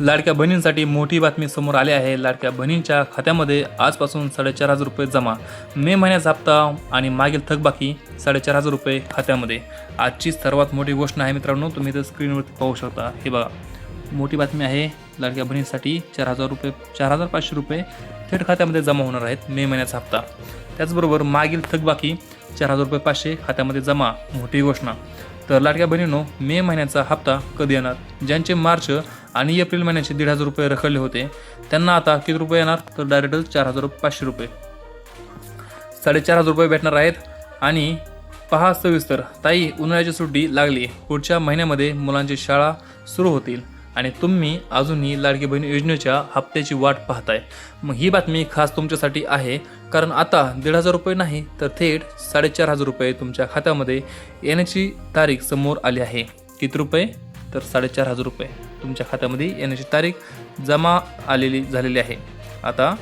लाडक्या बहिणींसाठी मोठी बातमी समोर आली आहे। लाडक्या बहिणींच्या खात्यामध्ये आजपासून 4,500 रुपये जमा। मे महिन्याचा हप्ता आणि मागील थकबाकी 4,500 रुपये खात्यामध्ये। आजची सर्वात मोठी घोषणा आहे मित्रांनो, तुम्ही इथं स्क्रीनवरती पाहू शकता। हे बघा, मोठी बातमी आहे। लाडक्या बहिणींसाठी 4,000 रुपये 4,500 रुपये थेट खात्यामध्ये जमा होणार आहेत मे महिन्याचा हप्ता। त्याचबरोबर मागील थकबाकी 4,000 रुपये 500 खात्यामध्ये जमा। मोठी घोषणा। तर लाडक्या बहिणींनो, मे महिन्याचा हप्ता कधी येणार? ज्यांचे मार्च आणि एप्रिल महिन्याचे 1,500 रुपये रखडले होते त्यांना आता किती रुपये येणार? तर डायरेक्ट 4,500 रुपये 4,500 रुपये भेटणार आहेत। आणि पहा सविस्तर, ताई उन्हाळ्याची सुट्टी लागली, पुढच्या महिन्यामध्ये मुलांची शाळा सुरू होतील आणि तुम्ही अजूनही लाडकी बहीण योजनेच्या हप्त्याची वाट पाहताय। मग ही बातमी खास तुमच्यासाठी आहे, कारण आता 1,500 रुपये नाही तर थेट 4,500 रुपये तुमच्या खात्यामध्ये येण्याची तारीख समोर आली आहे। किती रुपये? तर 4,500 रुपये तुमच्या खात्यामध्ये येण्याची तारीख जमा झालेली आहे। आता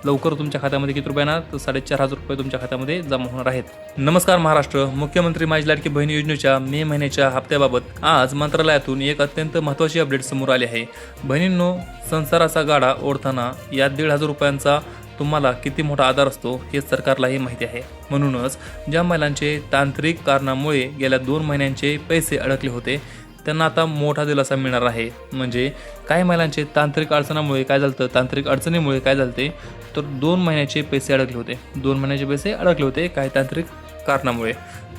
लवकर तुमच्या खात्यामध्ये किती रुपये येणार? तर 4,500 रुपये तुमच्या खात्यामध्ये जमा होणार आहेत। नमस्कार महाराष्ट्र, मुख्यमंत्री माझी लाडकी बहीण योजनेच्या मे महिन्याच्या हप्त्याबाबत आज मंत्रालयातून एक अत्यंत महत्त्वाची अपडेट समोर आली आहे। बहिणींनो, संसाराचा गाडा ओढताना या 1,500 रुपयांचा तुम्हाला किती मोठा आधार असतो हे सरकारलाही माहिती आहे। म्हणूनच ज्या महिलांचे तांत्रिक कारणामुळे गेल्या 2 महिन्यांचे पैसे अडकले होते त्यांना आता मोठा दिलासा मिळणार आहे। म्हणजे काही महिलांचे तांत्रिक अडचणीमुळे काय झालं तर 2 महिन्याचे पैसे अडकले होते काही तांत्रिक कारणामुळे।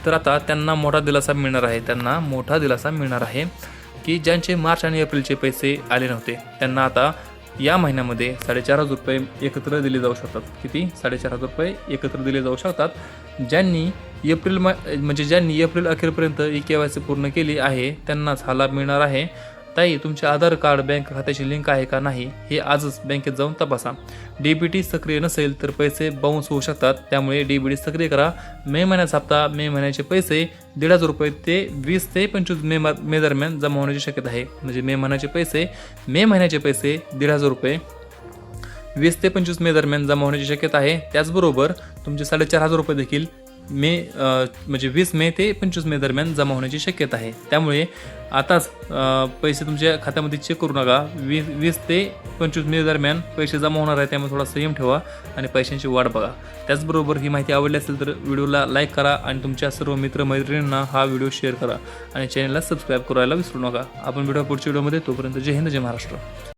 तर आता त्यांना मोठा दिलासा मिळणार आहे की ज्यांचे मार्च आणि एप्रिलचे पैसे आले नव्हते त्यांना आता या महिन्यामध्ये 4,500 रुपये एकत्र दिले जाऊ शकतात। किती? 4,500 रुपये एकत्र दिले जाऊ शकतात। ज्यांनी एप्रिल अखेरपर्यंत KYC पूर्ण केली आहे त्यांनाच हा लाभ मिळणार आहे। ताई, तुमचे आधार कार्ड बँक खात्याशी लिंक आहे का नाही हे आजच बँकेत जाऊन तपासा। DBT सक्रिय नसेल तर पैसे बाउन्स होऊ शकतात, त्यामुळे DBT सक्रिय करा। मे महिन्याचा हप्ता, मे महिन्याचे पैसे 1,500 रुपये ते 20 ते 25 मे दरम्यान जमा होण्याची शक्यता आहे। म्हणजे मे महिन्याचे पैसे 1,500 रुपये 20 ते 25 मे दरम्यान जमा होण्याची शक्यता आहे। त्याचबरोबर तुमचे 4,500 रुपये देखील 20 मे ते 25 मे दरम्यान जमा होण्याची शक्यता आहे। त्यामुळे आताच पैसे तुमच्या खात्यामध्ये चेक करू नका। 20 ते 25 मे दरम्यान पैसे जमा होणार आहे, त्यामुळे थोडा संयम ठेवा आणि पैशांची वाट बघा। त्याचबरोबर ही माहिती आवडली असेल तर व्हिडिओला लाईक करा आणि तुमच्या सर्व मित्रमैत्रिणींना हा व्हिडिओ शेअर करा आणि चॅनलला सबस्क्राईब करायला विसरू नका। आपण पुढच्या व्हिडिओमध्ये, तोपर्यंत जय हिंद, जय महाराष्ट्र।